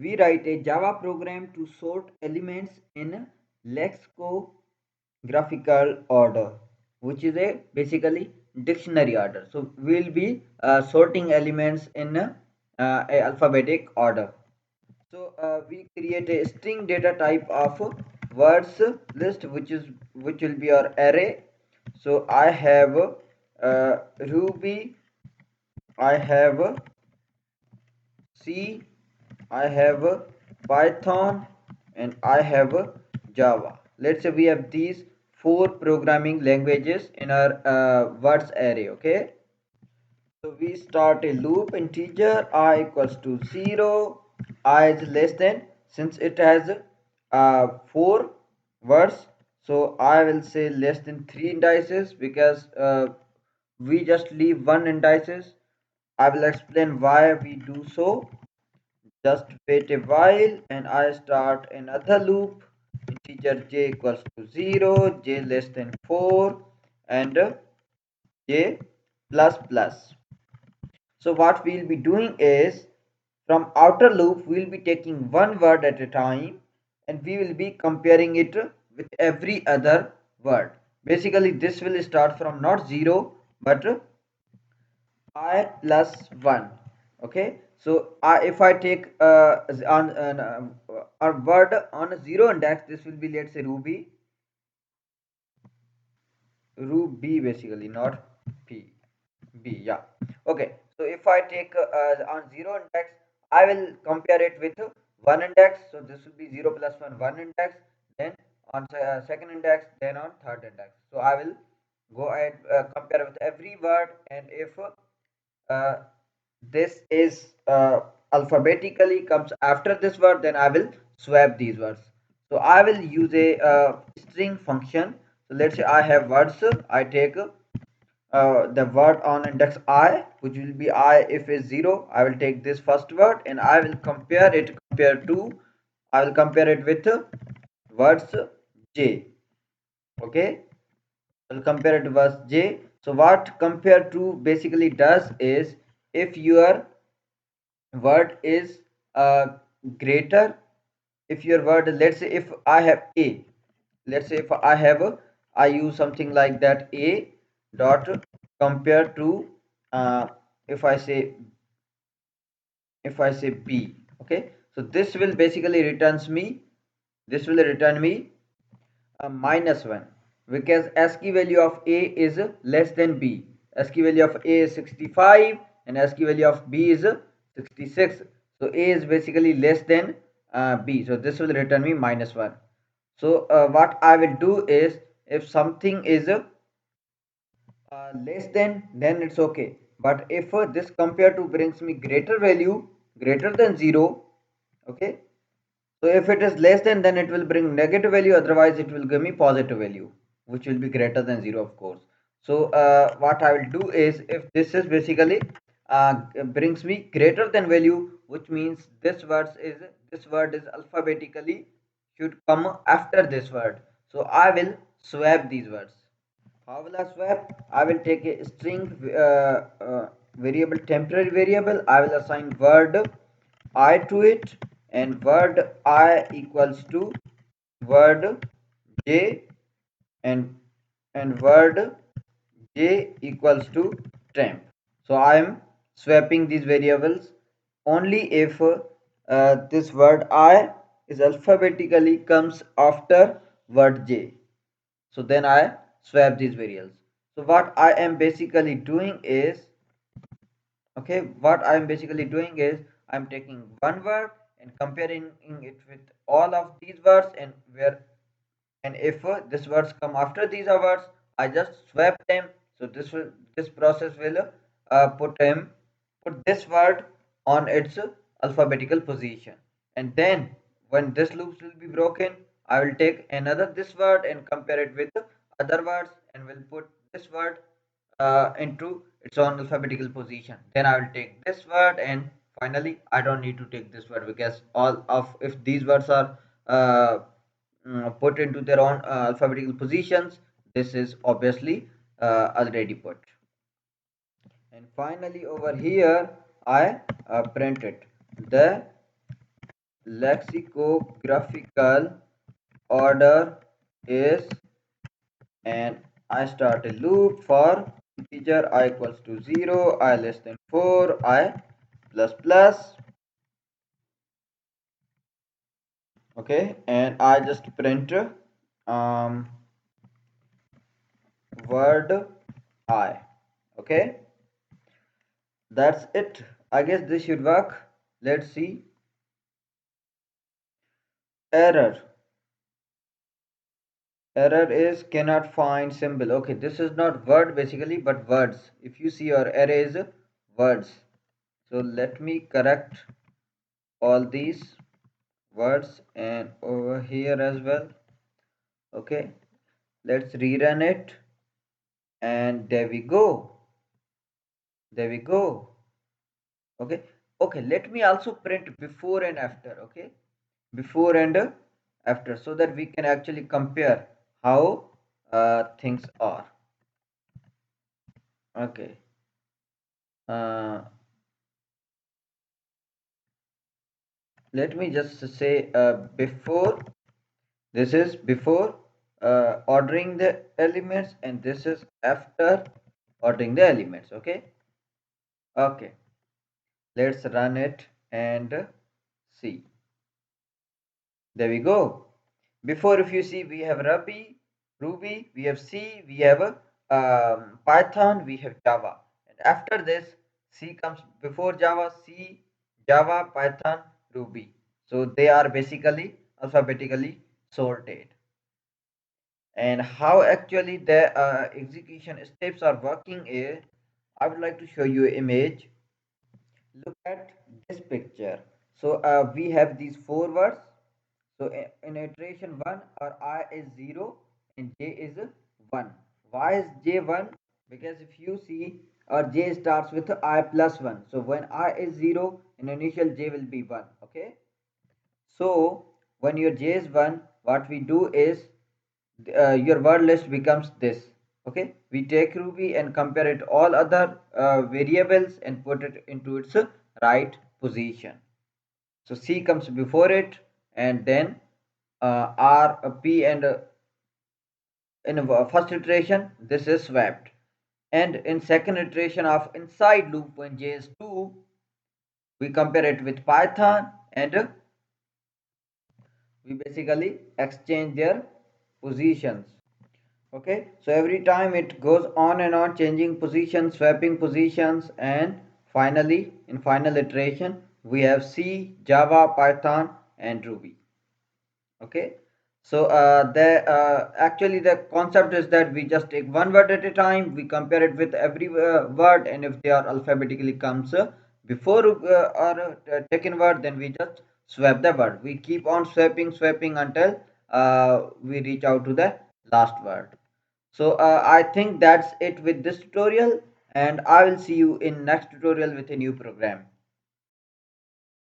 we write a Java program to sort elements in lexicographical order, which is a basically dictionary order. So we'll be sorting elements in a alphabetic order. So we create a string data type of words list, which will be our array. So I have Ruby, I have C, I have Python, and I have Java. Let's say we have these four programming languages in our words array. Okay. So we start a loop integer I equals to 0, I is less than, since it has 4 words, so I will say less than 3 indices, because we just leave one indices. I will explain why we do so. Just wait a while and I start another loop. Integer j equals to 0, j less than 4, and j plus plus. So what we'll be doing is, from outer loop we'll be taking one word at a time and we will be comparing it with every other word. Basically this will start from not 0 but I plus 1. Okay, so if I take on a word on a 0 index, this will be, let's say, Ruby basically, not P. B, yeah. Okay, so if I take on 0 index, I will compare it with 1 index. So this will be 0 plus 1, 1 index. Then on second index, then on third index. So I will go ahead compare with every word, and if uh, this is alphabetically comes after this word, then I will swap these words. So I will use a string function. So let's say I have words. I take the word on index I, which will be I if is 0. I will take this first word and I will compare it with words j. Okay, I'll compare it to words j. So what compare to basically does is, if your word is greater, if your word, let's say if I have a, let's say if I have I use something like that, a dot compare to uh, if I say b. Okay, so this will basically returns me, this will return me minus 1, because ASCII value of a is less than b. ASCII value of a is 65 and ASCII value of b is 66. So a is basically less than b, so this will return me minus 1. So what I will do is, if something is less than, then it's okay. But if this compare to brings me greater value, greater than 0, okay, so if it is less than, then it will bring negative value, otherwise it will give me positive value, which will be greater than 0, of course. So what I will do is, if this is basically brings me greater than value, which means this word is alphabetically should come after this word. So I will swap these words. How will I swap? I will take a string variable, temporary variable. I will assign word I to it, and word I equals to word j, and word j equals to temp. So I am swapping these variables only if this word I is alphabetically comes after word j. So then I swap these variables. So what I am basically doing is, okay, what I am basically doing is, I'm taking one word and comparing it with all of these words, and if these words come after these words, I just swap them. So this process will put this word on its alphabetical position, and then when this loop will be broken, I will take another this word and compare it with other words, and will put this word into its own alphabetical position. Then I will take this word, and finally I don't need to take this word, because all of, if these words are uh, put into their own alphabetical positions, this is obviously already put. And finally over here I print it, the lexicographical order is, and I start a loop for integer I equals to 0, I less than 4, I plus plus. Okay, and I just print um, word I. Okay, that's it. I guess this should work. Let's see. Error. Error is cannot find symbol. Okay, this is not word basically, but words. If you see your array is words. So let me correct all these words and over here as well. Okay, let's rerun it, and there we go. There we go. Okay, okay, let me also print before and after. Okay, before and after, so that we can actually compare how things are. Okay, uh, let me just say before. This is before ordering the elements, and this is after ordering the elements. Okay, okay, let's run it and see. There we go. Before, if you see, we have Ruby, we have C, we have Python, we have Java. And after this, C comes before Java, C, Java, Python, Ruby. So they are basically alphabetically sorted. And how actually the execution steps are working is, I would like to show you an image. Look at this picture. So we have these four words. So in iteration 1, our I is 0 and j is 1. Why is j 1? Because if you see, our j starts with I plus 1. So when I is 0, in initial j will be 1. Okay. So when your j is 1, what we do is your word list becomes this. Okay, we take Ruby and compare it all other variables and put it into its right position. So C comes before it, and then R, P, and in first iteration this is swapped, and in second iteration of inside loop when j is 2, we compare it with Python, and we basically exchange their positions. Okay, so every time it goes on and on, changing positions, swapping positions, and finally in final iteration we have C, Java, Python, and Ruby. Okay, so the actually the concept is that we just take one word at a time, we compare it with every word, and if they are alphabetically comes before or taken word, then we just swap the word. We keep on swapping until we reach out to the last word. So I think that's it with this tutorial, and I will see you in next tutorial with a new program.